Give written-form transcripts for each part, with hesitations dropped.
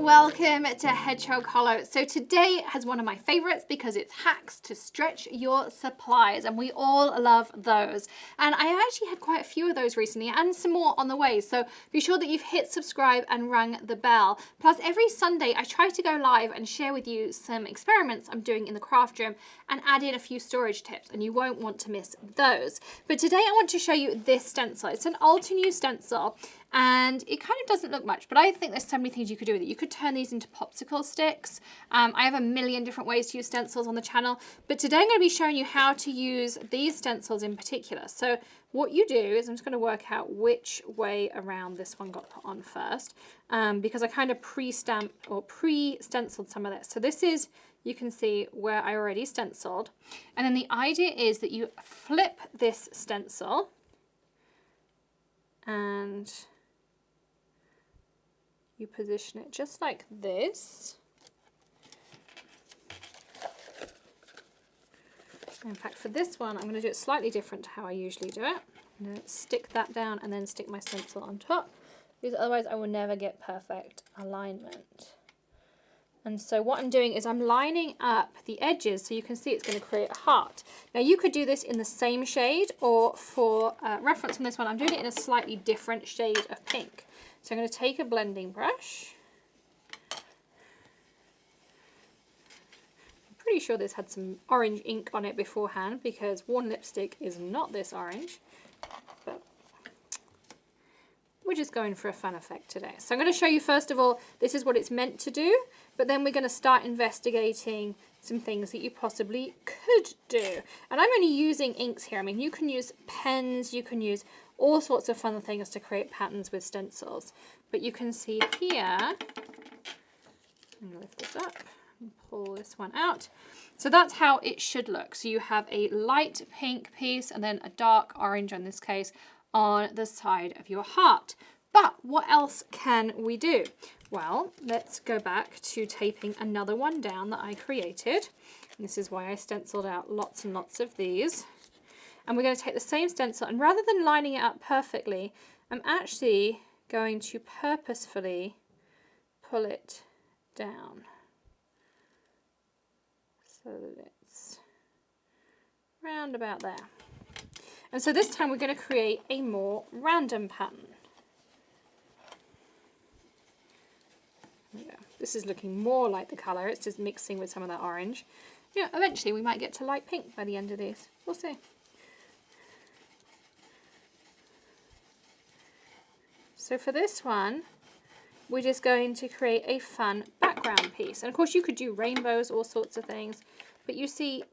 welcome to Hedgehog Hollow. So today has one of my favorites because it's hacks to stretch your supplies, and we all love those. And I actually had quite a few of those recently and some more on the way. So be sure that you've hit subscribe and rung the bell. Plus every Sunday I try to go live and share with you some experiments I'm doing in the craft room and add in a few storage tips, and you won't want to miss those. But today I want to show you this stencil. It's an Altenew stencil. And it kind of doesn't look much, but I think there's so many things you could do with it. You could turn these into popsicle sticks. I have a million different ways to use stencils on the channel, but today I'm going to be showing you how to use these stencils in particular. So what you do is I'm just going to work out which way around this one got put on first, because I kind of pre-stamped or pre-stenciled some of this. So this is, you can see where I already stenciled. And then the idea is that you flip this stencil and you position it just like this. In fact, for this one, I'm going to do it slightly different to how I usually do it. I'm going to stick that down and then stick my stencil on top, because otherwise I will never get perfect alignment. And so what I'm doing is I'm lining up the edges so you can see it's going to create a heart. Now you could do this in the same shade, or for reference on this one, I'm doing it in a slightly different shade of pink. So I'm going to take a blending brush. I'm pretty sure this had some orange ink on it beforehand, because worn lipstick is not this orange. But we're just going for a fun effect today. So I'm going to show you first of all, this is what it's meant to do, but then we're going to start investigating some things that you possibly could do. And I'm only using inks here. I mean, you can use pens, you can use all sorts of fun things to create patterns with stencils. But you can see here, I'm going to lift this up and pull this one out. So that's how it should look. So you have a light pink piece and then a dark orange in this case on the side of your heart. But what else can we do? Well, let's go back to taping another one down that I created. And this is why I stenciled out lots and lots of these. And we're going to take the same stencil, and rather than lining it up perfectly, I'm actually going to purposefully pull it down so that it's round about there. And so this time we're going to create a more random pattern. There we go. This is looking more like the colour, it's just mixing with some of that orange. You know, eventually we might get to light pink by the end of these. We'll see. So for this one, we're just going to create a fun background piece. And of course you could do rainbows, all sorts of things, but you see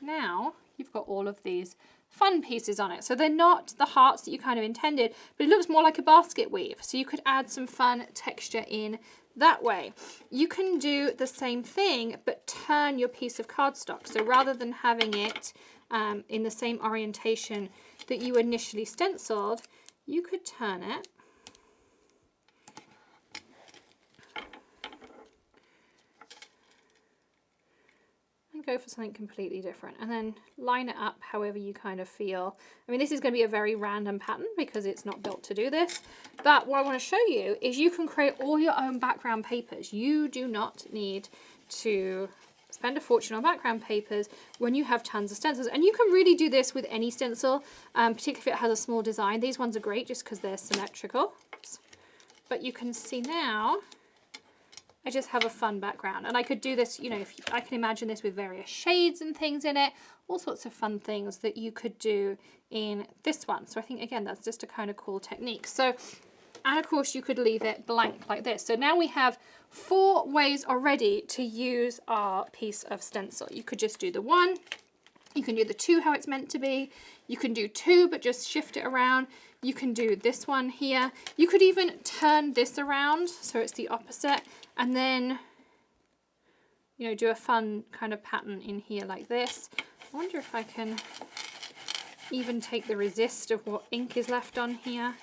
now you've got all of these fun pieces on it. So they're not the hearts that you kind of intended, but it looks more like a basket weave. So you could add some fun texture in that way. You can do the same thing, but turn your piece of cardstock. So rather than having it in the same orientation that you initially stenciled, you could turn it and go for something completely different, and then line it up however you kind of feel. I mean, this is going to be a very random pattern because it's not built to do this, but what I want to show you is you can create all your own background papers. You do not need to spend a fortune on background papers when you have tons of stencils, and you can really do this with any stencil, particularly if it has a small design. These ones are great just because they're symmetrical. But you can see now I just have a fun background, and I could do this, you know, I can imagine this with various shades and things in it, all sorts of fun things that you could do in this one. So I think again that's just a kind of cool technique. So, and of course you could leave it blank like this. So now we have 4 ways already to use our piece of stencil. You could just do the 1, you can do the 2 how it's meant to be, you can do 2 but just shift it around, you can do this one here, you could even turn this around so it's the opposite, and then, you know, do a fun kind of pattern in here like this. I wonder if I can even take the resist of what ink is left on here.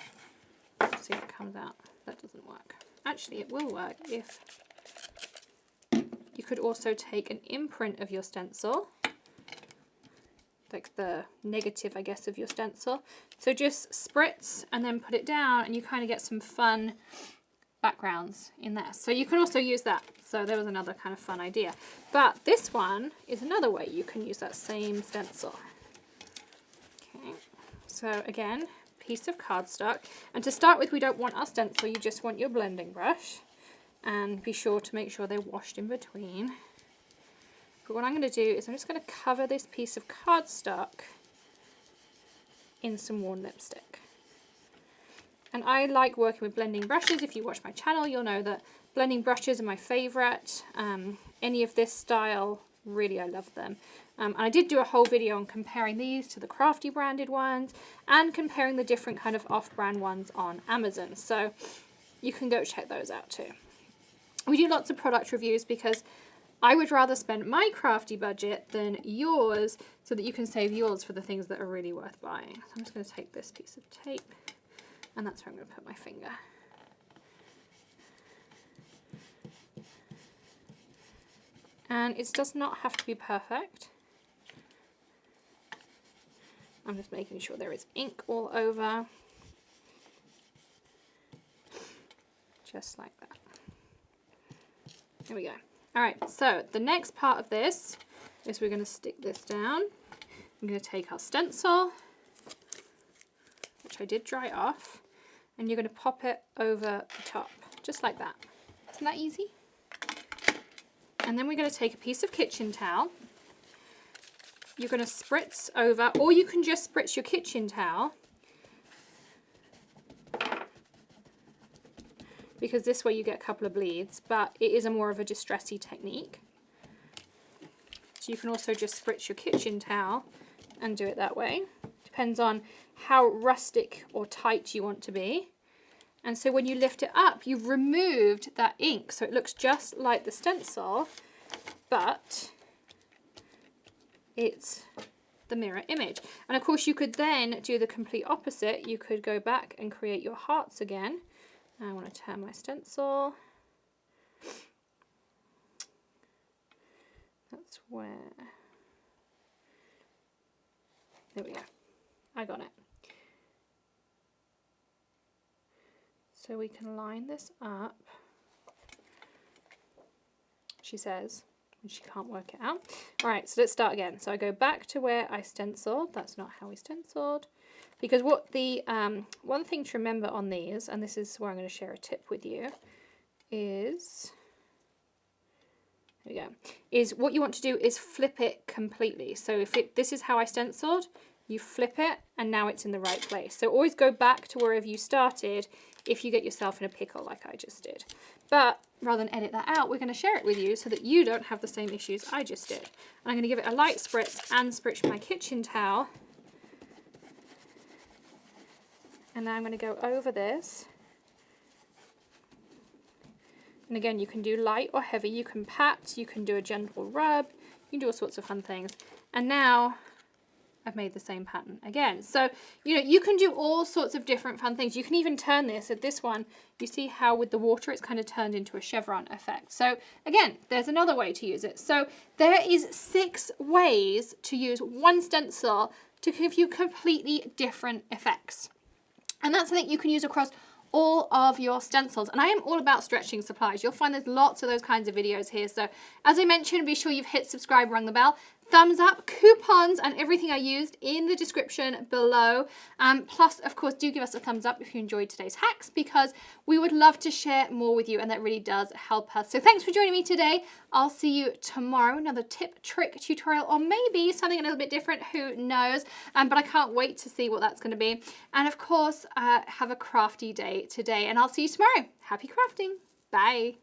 Let's see what comes out. That doesn't work. Actually, it will work if you could also take an imprint of your stencil, like the negative, I guess, of your stencil. So just spritz and then put it down, and you kind of get some fun backgrounds in there. So you can also use that. So there was another kind of fun idea. But this one is another way you can use that same stencil. Okay, so again, piece of cardstock. And to start with, we don't want our stencil, you just want your blending brush. And be sure to make sure they're washed in between. But what I'm going to do is I'm just going to cover this piece of cardstock in some worn lipstick. And I like working with blending brushes. If you watch my channel, you'll know that blending brushes are my favorite. Any of this style, really, I love them. And I did do a whole video on comparing these to the Crafty branded ones and comparing the different kind of off-brand ones on Amazon. So you can go check those out too. We do lots of product reviews because I would rather spend my crafty budget than yours so that you can save yours for the things that are really worth buying. So I'm just going to take this piece of tape and that's where I'm going to put my finger. And it does not have to be perfect. I'm just making sure there is ink all over. Just like that. There we go. All right, so the next part of this is we're going to stick this down. I'm going to take our stencil, which I did dry off, and you're going to pop it over the top, just like that. Isn't that easy? And then we're going to take a piece of kitchen towel. You're going to spritz over, or you can just spritz your kitchen towel, because this way you get a couple of bleeds, but it is a more of a distressy technique. So you can also just spritz your kitchen towel and do it that way. Depends on how rustic or tight you want to be. And so when you lift it up, you've removed that ink. So it looks just like the stencil, but it's the mirror image. And of course you could then do the complete opposite. You could go back and create your hearts again. I want to turn my stencil. That's where. There we go. I got it. So we can line this up. She says, and she can't work it out. All right, so let's start again. So I go back to where I stenciled. That's not how we stenciled. Because what the one thing to remember on these, and this is where I'm going to share a tip with you, is, there we go, is what you want to do is flip it completely. So if this is how I stenciled, you flip it and now it's in the right place. So always go back to wherever you started if you get yourself in a pickle like I just did. But rather than edit that out, we're going to share it with you so that you don't have the same issues I just did. And I'm going to give it a light spritz and spritz my kitchen towel. And now I'm going to go over this. And again, you can do light or heavy. You can pat, you can do a gentle rub, you can do all sorts of fun things. And now I've made the same pattern again. So, you know, you can do all sorts of different fun things. You can even turn this. At this one, you see how with the water, it's kind of turned into a chevron effect. So again, there's another way to use it. So there is 6 ways to use one stencil to give you completely different effects. And that's something you can use across all of your stencils. And I am all about stretching supplies. You'll find there's lots of those kinds of videos here. So as I mentioned, be sure you've hit subscribe, rung the bell, thumbs up, coupons, and everything I used in the description below. Plus, of course, do give us a thumbs up if you enjoyed today's hacks, because we would love to share more with you, and that really does help us. So thanks for joining me today. I'll see you tomorrow, another tip, trick, tutorial, or maybe something a little bit different, who knows, but I can't wait to see what that's going to be. And of course, have a crafty day today, and I'll see you tomorrow. Happy crafting. Bye.